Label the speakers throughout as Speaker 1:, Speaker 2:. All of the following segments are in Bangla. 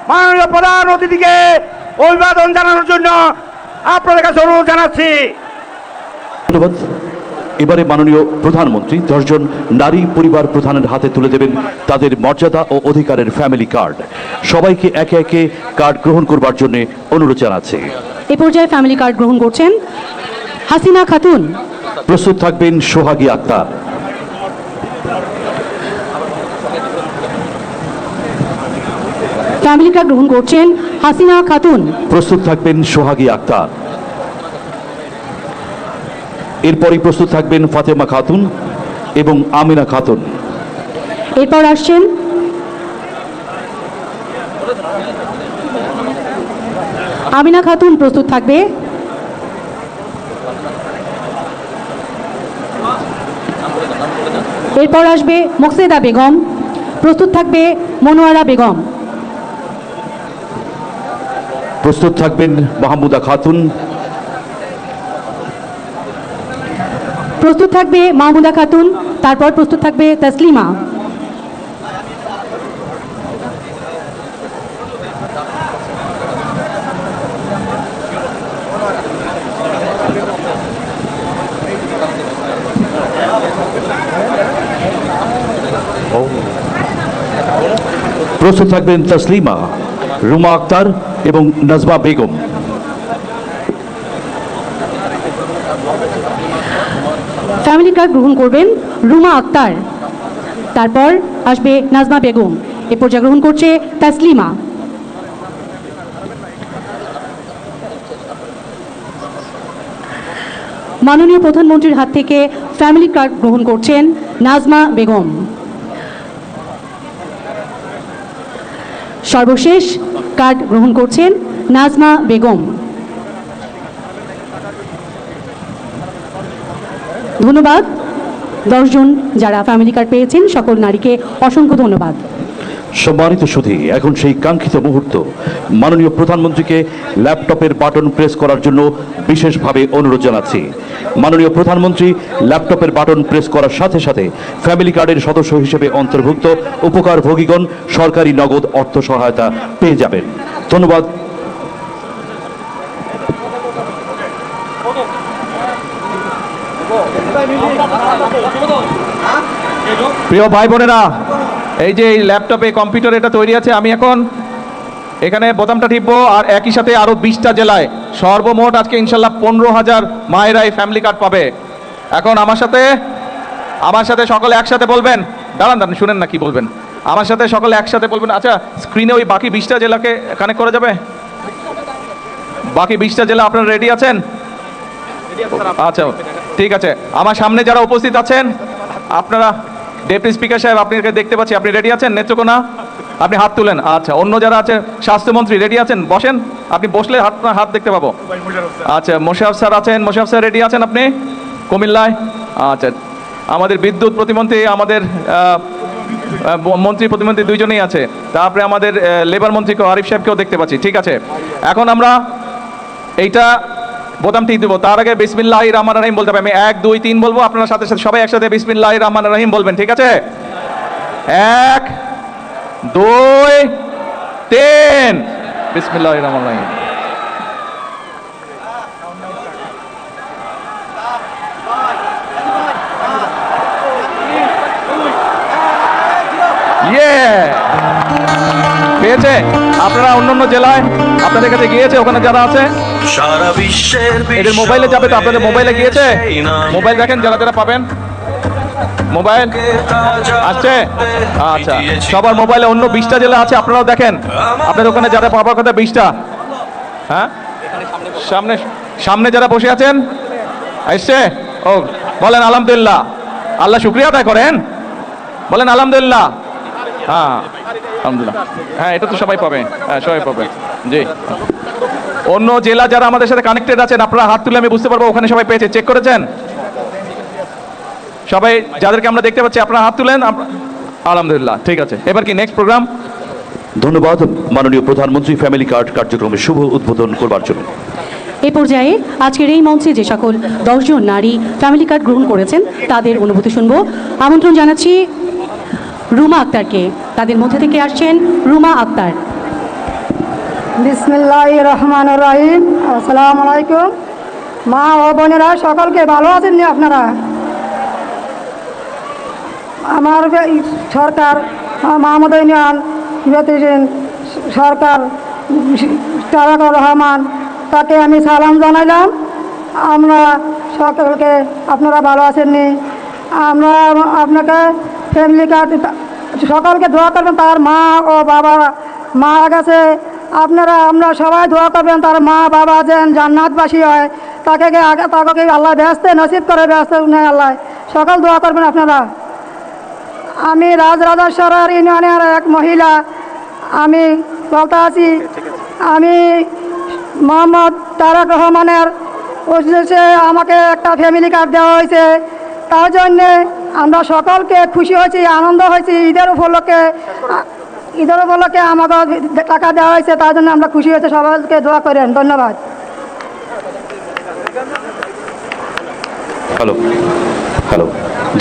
Speaker 1: মাননীয় প্রধান অতিথিকে অভিবাদন জানানোর জন্য আপনাদের কাছে অনুরোধ জানাচ্ছি।
Speaker 2: ধন্যবাদ। এবারে মাননীয় প্রধানমন্ত্রী 10 জন নারী পরিবার প্রধানের হাতে তুলে দেবেন তাদের মর্যাদা ও অধিকারের ফ্যামিলি কার্ড। সবাইকে একে একে কার্ড গ্রহণ করবার জন্য অনুরোধ জানাচ্ছি।
Speaker 3: এ পর্যায়ে ফ্যামিলি কার্ড গ্রহণ করছেন হাসিনা খাতুন।
Speaker 2: প্রস্তুত থাকবেন সোহাগী আক্তার।
Speaker 3: ফ্যামিলি কার্ড গ্রহণ করছেন হাসিনা খাতুন।
Speaker 2: প্রস্তুত থাকবেন সোহাগী আক্তার। এরপরই প্রস্তুত থাকবেন ফাতেমা খাতুন এবং আমিনা খাতুন।
Speaker 3: এরপর আসছেন আমিনা খাতুন, প্রস্তুত থাকবে। এরপর আসবে মোকসেদা বেগম, প্রস্তুত থাকবে মনোয়ারা বেগম।
Speaker 2: প্রস্তুত থাকবেন মাহমুদা খাতুন।
Speaker 3: প্রস্তুত থাকবে মাহমুদা খাতুন, তারপর প্রস্তুত থাকবে তাসলিমা।
Speaker 2: প্রস্তুত থাকবেন তাসলিমা, রুমা আক্তার এবং নাজমা বেগম।
Speaker 3: ফ্যামিলি কার্ড গ্রহণ করবেন রুমা আক্তার, তারপর আসবে নাজমা বেগম। এ পর্যায়ে গ্রহণ করছে তাসলিমা। মাননীয় প্রধানমন্ত্রীর হাত থেকে ফ্যামিলি কার্ড গ্রহণ করছেন নাজমা বেগম। সর্বশেষ কার্ড গ্রহণ করছেন নাজমা বেগম। ধন্যবাদ। 10 জন যারা ফ্যামিলি কার্ড পেয়েছেন সকল নারীকে অসংখ্য ধন্যবাদ।
Speaker 2: সম্মানিত সুধী, এখন সেই কাঙ্ক্ষিত মুহূর্ত। মাননীয় প্রধানমন্ত্রীকে ল্যাপটপের বাটন প্রেস করার জন্য বিশেষভাবে অনুরোধ জানাচ্ছি। মাননীয় প্রধানমন্ত্রী ল্যাপটপের বাটন প্রেস করার সাথে সাথে ফ্যামিলি কার্ডের সদস্য হিসেবে অন্তর্ভুক্ত উপকারভোগীগণ সরকারি নগদ অর্থ সহায়তা পেয়ে যাবেন। ধন্যবাদ।
Speaker 4: প্রিয় ভাই বোনেরা, এই যে এই ল্যাপটপে কম্পিউটার এটা তৈরি আছে, আমি এখন এখানে বোতামটা টিপবো আর একই সাথে আরো 20টা জেলায় সর্বমোট আজকে ইনশাল্লাহ 15,000 মায়েরা এই ফ্যামিলি কার্ড পাবে। এখন আমার সাথে সকলে একসাথে বলবেন। দাঁড়ান শুনেন না কি বলবেন। আমার সাথে সকলে একসাথে বলবেন। আচ্ছা, স্ক্রিনে ওই বাকি 20টা জেলাকে কানেক্ট করা যাবে? বাকি 20টা জেলা আপনারা রেডি আছেন? আচ্ছা ঠিক আছে। আমার সামনে যারা উপস্থিত আছেন আপনারা, ডেপুটি স্পিকার সাহেব আপনাকে দেখতে পাচ্ছি, আপনি রেডি আছেন? নেত্রকোনা আপনি হাত তুলেন। আচ্ছা, অন্য যারা আছে, স্বাস্থ্যমন্ত্রী রেডি আছেন? বসেন, আপনি বসলে হাত দেখতে পাবো। আচ্ছা, মোশাররফ স্যার আছেন? মোশাররফ স্যার রেডি আছেন আপনি কুমিল্লায়? আচ্ছা, আমাদের বিদ্যুৎ প্রতিমন্ত্রী, আমাদের মন্ত্রী প্রতিমন্ত্রী দুইজনেই আছে। তারপরে আমাদের লেবার মন্ত্রীকেও, আরিফ সাহেবকেও দেখতে পাচ্ছি। ঠিক আছে, এখন আমরা এইটা বোতামটি দেবো। তার আগে বিসমিল্লাহির রহমানির রহিম বলতে হবে। আমি 1 2 3 বলবো, আপনারা সাথে সাথে সবাই একসাথে বিসমিল্লাহির রহমানির রহিম বলবেন। ঠিক আছে, 1 2 3 বিসমিল্লাহির রহমানির রহিম। পেয়েছে? আপনারা অন্য জেলায় আপনাদের কাছে গিয়েছে, ওখানে যারা আছে
Speaker 5: সারা বিশ্বের
Speaker 4: এদের মোবাইলে যাবে, তো আপনাদের মোবাইলে গিয়েছে? মোবাইল দেখেন যারা যারা পাবেন। মোবাইল আসছে? আচ্ছা, সবার মোবাইলে অন্য 20টা জেলা আছে, আপনারাও দেখেন আপনাদের ওখানে যারা পাবার কথা 20টা। হ্যাঁ, সামনে যারা বসে আছেন আসছে? ও বলেন আলহামদুলিল্লাহ। আল্লাহ শুকরিয়া আদায় করেন, বলেন আলহামদুলিল্লাহ। হ্যাঁ আলহামদুলিল্লাহ। হ্যাঁ, এটা তো সবাই পাবে। হ্যাঁ, সবাই পাবে। জি, অন্য জেলা যারা আমাদের সাথে কানেক্টেড আছেন আপনারা হাত তুলে আমি বুঝতে পারবো ওখানে সবাই পেয়েছে। চেক করেছেন সবাই? যাদেরকে আমরা দেখতে পাচ্ছি আপনারা হাত তুলেন। আলহামদুলিল্লাহ, ঠিক আছে। এবার কি নেক্সট প্রোগ্রাম?
Speaker 2: ধন্যবাদ মাননীয় প্রধানমন্ত্রী ফ্যামিলি কার্ড কার্যক্রমের শুভ উদ্বোধন করবার জন্য।
Speaker 3: এ পর্যায়ে আজকের এই মঞ্চে যে সকল 10 জন নারী ফ্যামিলি কার্ড গ্রহণ করেছেন তাদের অনুভূতি শুনব। আমন্ত্রণ জানাচ্ছি রুমা আক্তারকে। তাদের মধ্যে থেকে আসছেন রুমা আক্তার।
Speaker 6: বিসমিল্লাহির রহমানির রহিম। আসসালামু আলাইকুম। মা ও বোনেরা সকলকে ভালো আছেন নি আপনারা? আমার এই সরকার মাহমুদ ইউনিয়ন প্রেসিডেন্ট সরকার তারেক রহমান, তাকে আমি সালাম জানাইলাম। আমরা সকলকে আপনারা ভালো আছেননি? আমরা আপনাকে ফ্যামিলি কার্ড সকলকে দোয়া করবেন। তার মা ও বাবা মারা গেছে, আপনারা আমরা সবাই দোয়া করবেন তার মা বাবা যেন জান্নাতবাসী হয়, তাকে আল্লাহ ব্যস্তে নসিব করে, ব্যস্ত নেয় আল্লাহ। সকল দোয়া করবেন আপনারা। আমি রাজরাজেশ্বর ইউনিয়নের এক মহিলা, আমি বলতে আছি, আমি মোহাম্মদ তারেক রহমানের উদ্দেশ্যে আমাকে একটা ফ্যামিলি কার্ড দেওয়া হয়েছে। তার জন্যে আমরা সকলকে খুশি হয়েছি, আনন্দ হয়েছি। ঈদের উপলক্ষে আমাকে টাকা দেওয়া হয়েছে, তার জন্য আমরা খুশি হয়েছি। সবাইকে দোয়া করেন। ধন্যবাদ।
Speaker 2: হ্যালো হ্যালো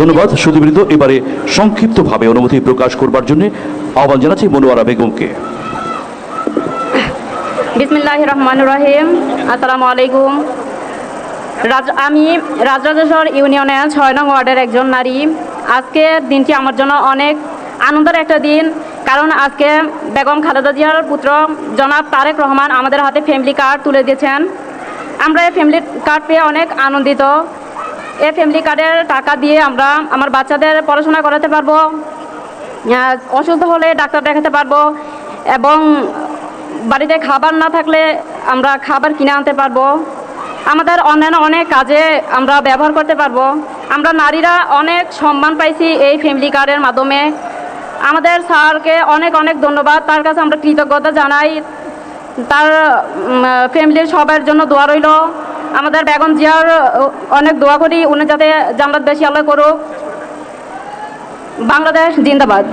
Speaker 2: ধন্যবাদ সুধীবৃন্দ। এবারে সংক্ষিপ্তভাবে অনুমতি প্রকাশ করবার জন্য আহ্বান জানাচ্ছি মনোয়ারা বেগমকে।
Speaker 7: বিসমিল্লাহির রহমানির রহিম। আসসালামু আলাইকুম। আমি রাজরাজেশ্বর ইউনিয়নের 6 নং ওয়ার্ডের একজন নারী। আজকের দিনটি আমার জন্য অনেক আনন্দের একটা দিন, কারণ আজকে বেগম খালেদা জিয়ার পুত্র জনাব তারেক রহমান আমাদের হাতে ফ্যামিলি কার্ড তুলে দিয়েছেন। আমরা এই ফ্যামিলি কার্ড পেয়ে অনেক আনন্দিত। এই ফ্যামিলি কার্ডের টাকা দিয়ে আমরা আমার বাচ্চাদের পড়াশোনা করাতে পারবো, অসুস্থ হলে ডাক্তার দেখাতে পারবো, এবং বাড়িতে খাবার না থাকলে আমরা খাবার কিনে আনতে পারবো। আমাদের অন্যান্য অনেক কাজে আমরা ব্যবহার করতে পারবো। আমরা নারীরা অনেক সম্মান পাইছি এই ফ্যামিলি কার্ডের মাধ্যমে। আমাদের স্যারকে অনেক অনেক ধন্যবাদ, তার কাছে আমরা কৃতজ্ঞতা জানাই। তার ফ্যামিলির সবার জন্য দোয়া রইল। আমাদের বেগম জিয়ার অনেক দোয়া করি, উনি যাতে জান্নাত বেশি আল্লাহ করুক। বাংলাদেশ জিন্দাবাদ।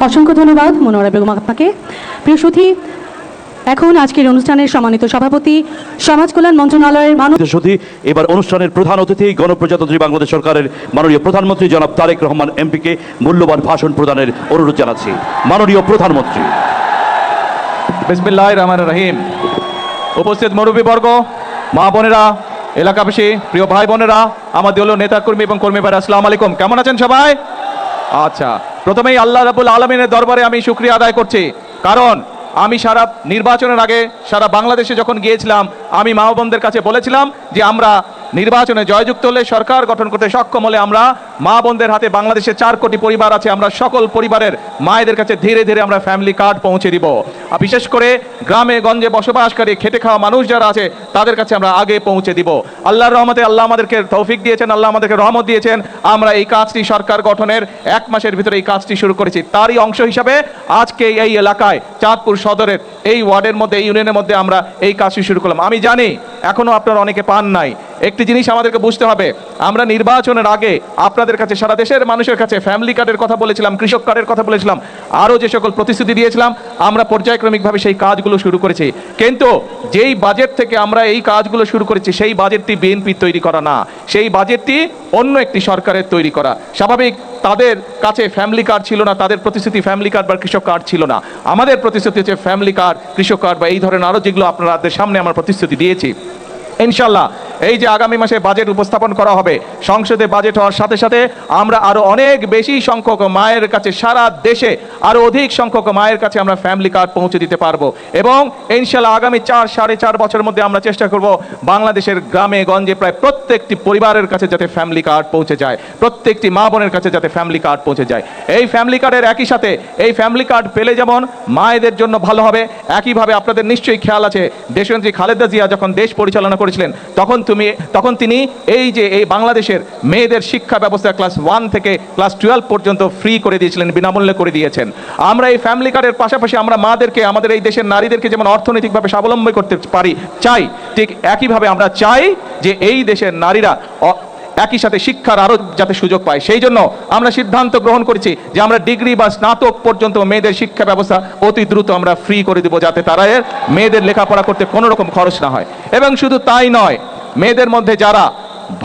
Speaker 3: অসংখ্য ধন্যবাদ মনোয়ারা বেগম আপনাকে। প্রিয় সুধী, এখন আজকের অনুষ্ঠানের সম্মানিত সভাপতি, সমাজ কল্যাণ মন্ত্রণালয়ের
Speaker 2: এবার অনুষ্ঠানের প্রধান অতিথি গণপ্রজাতন্ত্রী বাংলাদেশ সরকারের মাননীয় প্রধানমন্ত্রী জনাব তারেক রহমান এমপিকে মূল্যবান ভাষণ প্রদানের অনুরোধ জানাচ্ছি। মাননীয় প্রধানমন্ত্রী।
Speaker 4: বিসমিল্লাহির রহমানির রহিম। উপস্থিত মুরব্বীবর্গ, মা বোনেরা, এলাকাবাসী, প্রিয় ভাই বোনেরা, আমার দলীয় নেতাকর্মী এবং কর্মী ভাইরা, আসসালামু আলাইকুম। কেমন আছেন সবাই? আচ্ছা, প্রথমেই আল্লাহ রাব্বুল আলামিনের দরবারে আমি শুকরিয়া আদায় করছি, কারণ আমি সারা নির্বাচনের আগে সারা বাংলাদেশে যখন গিয়েছিলাম, আমি মা বোনদের কাছে বলেছিলাম যে আমরা নির্বাচনে জয়যুক্ত হলে, সরকার গঠন করতে সক্ষম হলে, আমরা মা বোনদের হাতে, বাংলাদেশে 4 কোটি পরিবার আছে, আমরা সকল পরিবারের মায়েদের কাছে ধীরে ধীরে আমরা ফ্যামিলি কার্ড পৌঁছে দিব। আর বিশেষ করে গ্রামে গঞ্জে বসবাসকারী খেটে খাওয়া মানুষ যারা আছে তাদের কাছে আমরা আগে পৌঁছে দিব। আল্লাহর রহমতে আল্লাহ আমাদেরকে তৌফিক দিয়েছেন, আল্লাহ আমাদেরকে রহমত দিয়েছেন। আমরা এই কাজটি সরকার গঠনের 1 মাসের ভিতরে এই কাজটি শুরু করেছি। তারই অংশ হিসাবে আজকে এই এলাকায় চাঁদপুর সদরের এই ওয়ার্ডের মধ্যে, এই ইউনিয়নের মধ্যে আমরা এই কাজটি শুরু করলাম। আমি জানি এখনো আপনারা অনেকে পান নাই। একটি জিনিস আমাদেরকে বুঝতে হবে, আমরা নির্বাচনের আগে আপনাদের কাছে, সারা দেশের মানুষের কাছে ফ্যামিলি কার্ডের কথা বলেছিলাম, কৃষক কার্ডের কথা বলেছিলাম, আরও যে সকল প্রতিশ্রুতি দিয়েছিলাম, আমরা পর্যায়ক্রমিকভাবে সেই কাজগুলো শুরু করেছি। কিন্তু যেই বাজেট থেকে আমরা এই কাজগুলো শুরু করেছি, সেই বাজেটটি বিএনপি তৈরি করা না, সেই বাজেটটি অন্য একটি সরকারের তৈরি করা। স্বাভাবিক, তাদের কাছে ফ্যামিলি কার্ড ছিল না, তাদের প্রতিশ্রুতি ফ্যামিলি কার্ড বা কৃষক কার্ড ছিল না। আমাদের প্রতিশ্রুতি হচ্ছে ফ্যামিলি কার্ড, কৃষক কার্ড বা এই ধরনের আরও যেগুলো আপনাদের সামনে আমরা প্রতিশ্রুতি দিয়েছি। ইনশাল্লাহ এই যে আগামী মাসে বাজেট উপস্থাপন করা হবে, সংসদে বাজেট হওয়ার সাথে সাথে আমরা আরো অনেক বেশি সংখ্যক মায়ের কাছে, সারা দেশে আরো অধিক সংখ্যক মায়ের কাছে আমরা ফ্যামিলি কার্ড পৌঁছে দিতে পারবো। এবং ইনশাল্লাহ আগামী 4-4.5 বছরের মধ্যে আমরা চেষ্টা করব বাংলাদেশের গ্রামে গঞ্জে প্রায় প্রত্যেকটি পরিবারের কাছে যাতে ফ্যামিলি কার্ড পৌঁছে যায়, প্রত্যেকটি মা বোনের কাছে যাতে ফ্যামিলি কার্ড পৌঁছে যায়। এই ফ্যামিলি কার্ডের একই সাথে এই ফ্যামিলি কার্ড পেলে যেমন মায়েদের জন্য ভালো হবে, একইভাবে আপনাদের নিশ্চয়ই খেয়াল আছে দেশনেত্রী খালেদা জিয়া যখন দেশ পরিচালনা করেছিলেন, তখন তিনি এই যে এই বাংলাদেশের মেয়েদের শিক্ষা ব্যবস্থা ক্লাস 1 থেকে ক্লাস 12 পর্যন্ত ফ্রি করে দিয়েছিলেন, বিনামূল্যে করে দিয়েছেন। আমরা এই ফ্যামিলি কার্ডের পাশাপাশি আমরা মাদেরকে, আমাদের এই দেশের নারীদেরকে যেমন অর্থনৈতিকভাবে স্বাবলম্বী করতে পারি চাই, ঠিক একইভাবে আমরা চাই যে এই দেশের নারীরা একই সাথে শিক্ষার আরও যাতে সুযোগ পায়। সেই জন্য আমরা সিদ্ধান্ত গ্রহণ করেছি যে আমরা ডিগ্রি বা স্নাতক পর্যন্ত মেয়েদের শিক্ষা ব্যবস্থা অতি দ্রুত আমরা ফ্রি করে দেব, যাতে তারা মেয়েদের লেখাপড়া করতে কোনো রকম খরচ না হয়। এবং শুধু তাই নয়, মেয়েদের মধ্যে যারা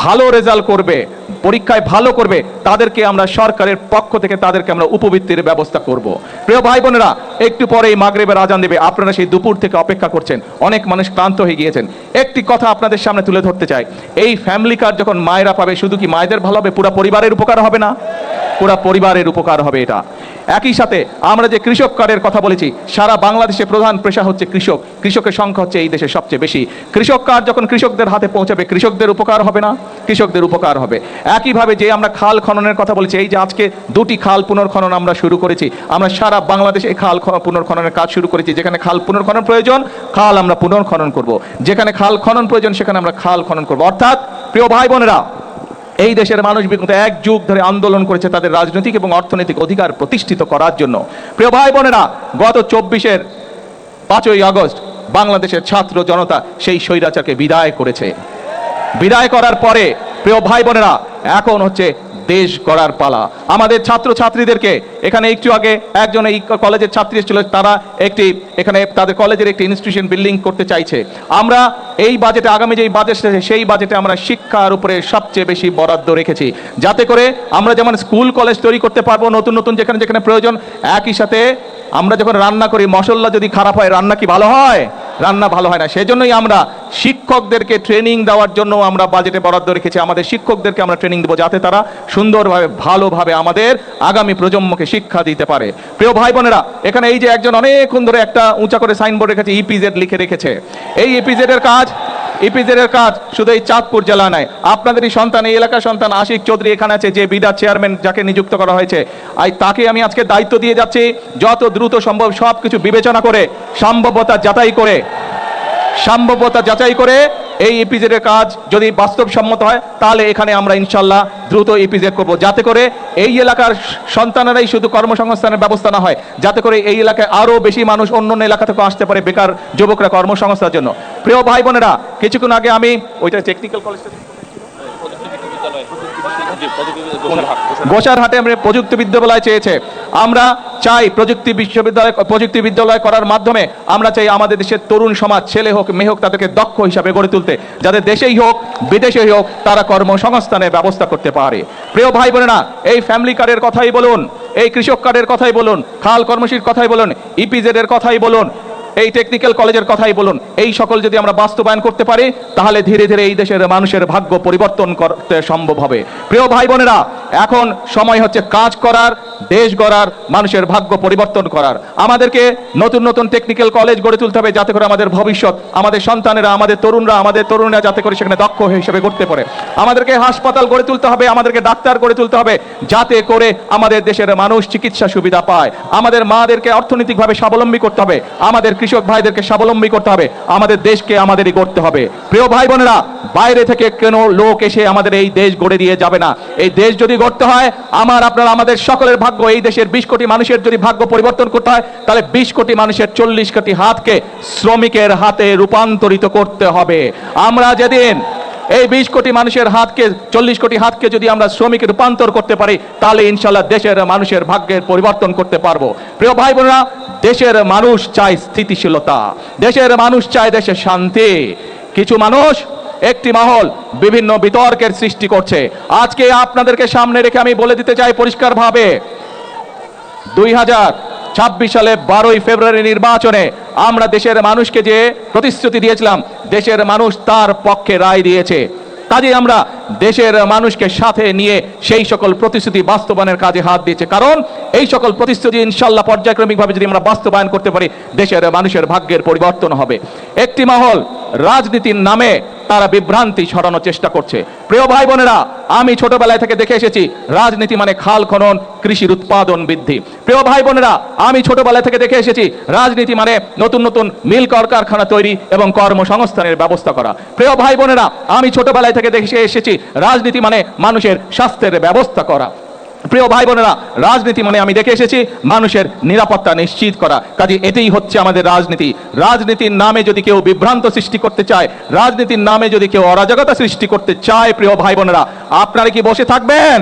Speaker 4: ভালো রেজাল্ট করবে, পরীক্ষায় ভালো করবে তাদেরকে আমরা সরকারের পক্ষ থেকে তাদেরকে আমরা উপবৃত্তির ব্যবস্থা করব। প্রিয় ভাই বোনেরা, একটু পরেই মাগরিবের আজান দেবে, আপনারা সেই দুপুর থেকে অপেক্ষা করছেন, অনেক মানুষ ক্লান্ত হয়ে গিয়েছেন। একটি কথা আপনাদের সামনে তুলে ধরতে চাই, এই ফ্যামিলি কার্ড যখন মায়েরা পাবে, শুধু কি মায়েদের ভালো হবে, পুরো পরিবারের উপকার হবে না? পুরো পরিবারের উপকার হবে এটা। একই সাথে আমরা যে কৃষক কার্ডের কথা বলেছি, সারা বাংলাদেশে প্রধান পেশা হচ্ছে কৃষক, কৃষকের সংখ্যা হচ্ছে এই দেশে সবচেয়ে বেশি। কৃষক কার্ড যখন কৃষকদের হাতে পৌঁছাবে, কৃষকদের উপকার হবে না? কৃষকদের উপকার হবে। একইভাবে যে আমরা খাল খননের কথা বলেছি, এই যে আজকে 2টি খাল পুনর্খনন আমরা শুরু করেছি, আমরা সারা বাংলাদেশে এই খাল পুনর্খননের কাজ শুরু করেছি। যেখানে খাল পুনর্খনন প্রয়োজন, খাল আমরা পুনর্খনন করব, যেখানে খাল খনন প্রয়োজন সেখানে আমরা খাল খনন করব। অর্থাৎ প্রিয় ভাই বোনেরা, এই দেশের মানুষ বিগত 1 যুগ ধরে আন্দোলন করেছে তাদের রাজনৈতিক এবং অর্থনৈতিক অধিকার প্রতিষ্ঠিত করার জন্য। প্রিয় ভাই বোনেরা, গত 24-এর 5ই আগস্ট বাংলাদেশের ছাত্র জনতা সেই স্বৈরাচারকে বিদায় করেছে। বিদায় করার পরে প্রিয় ভাই বোনেরা, এখন হচ্ছে দেশ গড়ার পালা। আমাদের ছাত্র ছাত্রীদেরকে এখানে একটু আগে একজন এই কলেজের ছাত্রী ছিল, তারা একটি এখানে তাদের কলেজের একটি ইনস্টিটিউশন বিল্ডিং করতে চাইছে। আমরা এই বাজেটে, আগামী যেই বাজেট সেই বাজেটে আমরা শিক্ষার উপরে সবচেয়ে বেশি বরাদ্দ রেখেছি, যাতে করে আমরা যেমন স্কুল কলেজ তৈরি করতে পারবো নতুন নতুন যেখানে যেখানে প্রয়োজন। একই সাথে আমরা যখন রান্না করি, মশলা যদি খারাপ হয়, রান্না কি ভালো হয়? রান্না ভালো হয় না। সেজন্যই আমরা শিক্ষকদেরকে ট্রেনিং দেওয়ার জন্য আমরা বাজেটে বরাদ্দ রেখেছি। আমাদের শিক্ষকদেরকে আমরা ট্রেনিং দেবো, যাতে তারা সুন্দরভাবে ভালোভাবে আমাদের আগামী প্রজন্মকে শিক্ষা দিতে পারে। প্রিয় ভাই বোনেরা, এখানে এই যে একজন অনেকক্ষণ ধরে একটা উঁচা করে সাইনবোর্ড রেখেছে, ইপিজেড লিখে রেখেছে। এই ইপিজেডের কাজ শুধু এই চাঁদপুর জেলা নয়, আপনাদেরই সন্তান, এই এলাকার সন্তান আশিক চৌধুরী এখানে আছে, যে বিডা চেয়ারম্যান যাকে নিযুক্ত করা হয়েছে, তাকে আমি আজকে দায়িত্ব দিয়ে যাচ্ছি, যত দ্রুত সম্ভব সবকিছু বিবেচনা করে সম্ভাব্যতা যাচাই করে এই ইপিজেডের কাজ যদি বাস্তবসম্মত হয়, তাহলে এখানে আমরা ইনশাল্লাহ দ্রুত ইপিজেড করব, যাতে করে এই এলাকার সন্তানেরাই শুধু কর্মসংস্থানের ব্যবস্থা না হয়, যাতে করে এই এলাকায় আরও বেশি মানুষ অন্য এলাকা থেকে আসতে পারে, বেকার যুবকরা কর্মসংস্থার জন্য। প্রিয় ভাই বোনেরা, কিছুক্ষণ আগে আমি ওইটা টেকনিক্যাল কলেজটা গোসারহাটে আমরা প্রযুক্তি বিশ্ববিদ্যালয় চেয়েছে। আমরা চাই প্রযুক্তি বিদ্যালয় করার মাধ্যমে আমরা চাই আমাদের দেশের তরুণ সমাজ, ছেলে হোক মেয়ে হোক, তাদেরকে দক্ষ হিসাবে গড়ে তুলতে, যাতে দেশেই হোক বিদেশেই হোক তারা কর্মসংস্থানের ব্যবস্থা করতে পারে। প্রিয় ভাই বোনেরা, এই ফ্যামিলি কার্ডের কথাই বলুন, এই কৃষক কার্ডের কথাই বলুন, খাল কর্মসূচির কথাই বলুন, ইপিজেড এর কথাই বলুন, এই টেকনিক্যাল কলেজের কথাই বলুন, এই সকল যদি আমরা বাস্তবায়ন করতে পারি, তাহলে ধীরে ধীরে এই দেশের মানুষের ভাগ্য পরিবর্তন করতে সম্ভব হবে। প্রিয় ভাই বোনেরা, এখন সময় হচ্ছে কাজ করার, দেশ গড়ার, মানুষের ভাগ্য পরিবর্তন করার। আমাদেরকে নতুন নতুন টেকনিক্যাল কলেজ গড়ে তুলতে হবে, যাতে করে আমাদের ভবিষ্যৎ, আমাদের সন্তানেরা, আমাদের তরুণরা যাতে করে সেখানে দক্ষ হিসেবে গড়তে পারে। আমাদেরকে হাসপাতাল গড়ে তুলতে হবে, আমাদেরকে ডাক্তার গড়ে তুলতে হবে, যাতে করে আমাদের দেশের মানুষ চিকিৎসা সুবিধা পায়। আমাদের মাদেরকে অর্থনৈতিকভাবে স্বাবলম্বী করতে হবে, আমাদের কৃষক ভাইদেরকে স্বাবলম্বী করতে হবে, আমাদের দেশকে আমাদেরই গড়তে হবে। প্রিয় ভাই বোনেরা, বাইরে থেকে কেন লোক এসে আমাদের এই দেশ গড়ে দিয়ে যাবে না। এই দেশ যদি গড়তে হয়, আপনারা আমাদের সকলের ভাগ্য, এই দেশের 20 কোটি মানুষের যদি ভাগ্য পরিবর্তন করতে হয়, তাহলে 20 কোটি মানুষের 40 কোটি হাতকে শ্রমিকের হাতে রূপান্তরিত করতে হবে। আমরা যেদিন এই 20 কোটি মানুষের হাতকে, 40 কোটি হাতকে যদি আমরা শ্রমিকে রূপান্তর করতে পারি, তাহলে ইনশাল্লাহ দেশের মানুষের ভাগ্যের পরিবর্তন করতে পারবো। প্রিয় ভাই বোনেরা, দেশের মানুষ চায় স্থিতিশীলতা, দেশের মানুষ চায় দেশের শান্তি। কিছু মানুষ, একটি মহল বিভিন্ন বিতর্কের সৃষ্টি করছে। আজকে আপনাদেরকে সামনে রেখে আমি বলে দিতে চাই পরিষ্কারভাবে, 2026 সালে 12ই ফেব্রুয়ারি নির্বাচনে আমরা দেশের মানুষকে যে প্রতিশ্রুতি দিয়েছিলাম, দেশের মানুষ তার পক্ষে রায় দিয়েছে। কাজে আমরা দেশের মানুষকে সাথে নিয়ে সেই সকল প্রতিশ্রুতি বাস্তবায়নের কাজে হাত দিয়েছে, কারণ এই সকল প্রতিশ্রুতি ইনশাল্লাহ পর্যায়ক্রমিকভাবে যদি আমরা বাস্তবায়ন করতে পারি, দেশের মানুষের ভাগ্যের পরিবর্তন হবে। একটি মহল রাজনীতির নামে তারা বিভ্রান্তি ছড়ানোর চেষ্টা করছে। প্রিয় ভাই বোনেরা, আমি ছোটবেলায় থেকে দেখে এসেছি রাজনীতি মানে খাল খনন, কৃষির উৎপাদন বৃদ্ধি। প্রিয় ভাই বোনেরা, আমি ছোটবেলা থেকে দেখে এসেছি রাজনীতি মানে নতুন নতুন মিল কলকারখানা তৈরি এবং কর্মসংস্থানের ব্যবস্থা করা। প্রিয় ভাই বোনেরা, আমি ছোটবেলায় থেকে দেখে এসেছি রাজনীতি মানে মানুষের স্বাস্থ্যের ব্যবস্থা করা। প্রিয় ভাই বোনেরা, রাজনীতি মানে আমি দেখে এসেছি মানুষের নিরাপত্তা নিশ্চিত করা। কাজে এটাই হচ্ছে আমাদের রাজনীতি। রাজনীতির নামে যদি কেউ বিভ্রান্ত সৃষ্টি করতে চায়, রাজনীতির নামে যদি কেউ অরাজকতা সৃষ্টি করতে চায়, প্রিয় ভাই বোনেরা, আপনারা কি বসে থাকবেন?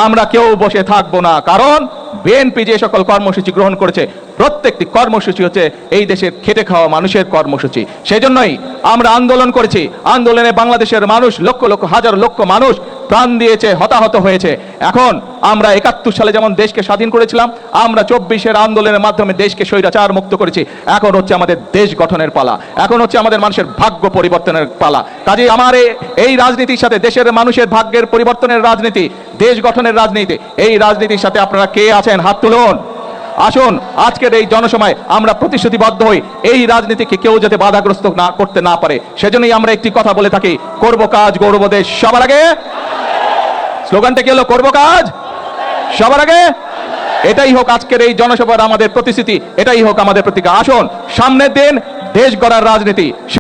Speaker 4: আমরা কেউ বসে থাকবো না, কারণ বিএনপি যে সকল কর্মসূচি গ্রহণ করেছে, প্রত্যেকটি কর্মসূচি হচ্ছে এই দেশের খেটে খাওয়া মানুষের কর্মসূচি। সেই জন্যই আমরা আন্দোলন করেছি। আন্দোলনে বাংলাদেশের মানুষ, লক্ষ লক্ষ হাজার লক্ষ মানুষ প্রাণ দিয়েছে, হতাহত হয়েছে। এখন আমরা 71 সালে যেমন দেশকে স্বাধীন করেছিলাম, আমরা 24-এর আন্দোলনের মাধ্যমে দেশকে স্বৈরাচার মুক্ত করেছি। এখন হচ্ছে আমাদের দেশ গঠনের পালা, এখন হচ্ছে আমাদের মানুষের ভাগ্য পরিবর্তনের পালা। কাজেই আমার এই রাজনীতির সাথে, দেশের মানুষের ভাগ্যের পরিবর্তনের রাজনীতি, দেশ গঠনের রাজনীতি, এই রাজনীতির সাথে আপনারা কে আছেন? হাত তুলুন। আসুন আজকের এই জনসভায় আমরা প্রতিশ্রুতিবদ্ধ হই, এই রাজনীতিকে কেউ যাতে বাধাগ্রস্ত না করতে না পারে। সেজন্যই আমরা একটি কথা বলে থাকি, করব কাজ গৌরব দেশ সবার আগে। স্লোগানটা কি হলো? করব কাজ সবার আগে। এটাই হোক আজকের এই জনসভার আমাদের প্রতিশ্রুতি, এটাই হোক আমাদের প্রতিজ্ঞা। আসুন সামনের দিন দেশ গড়ার রাজনীতি।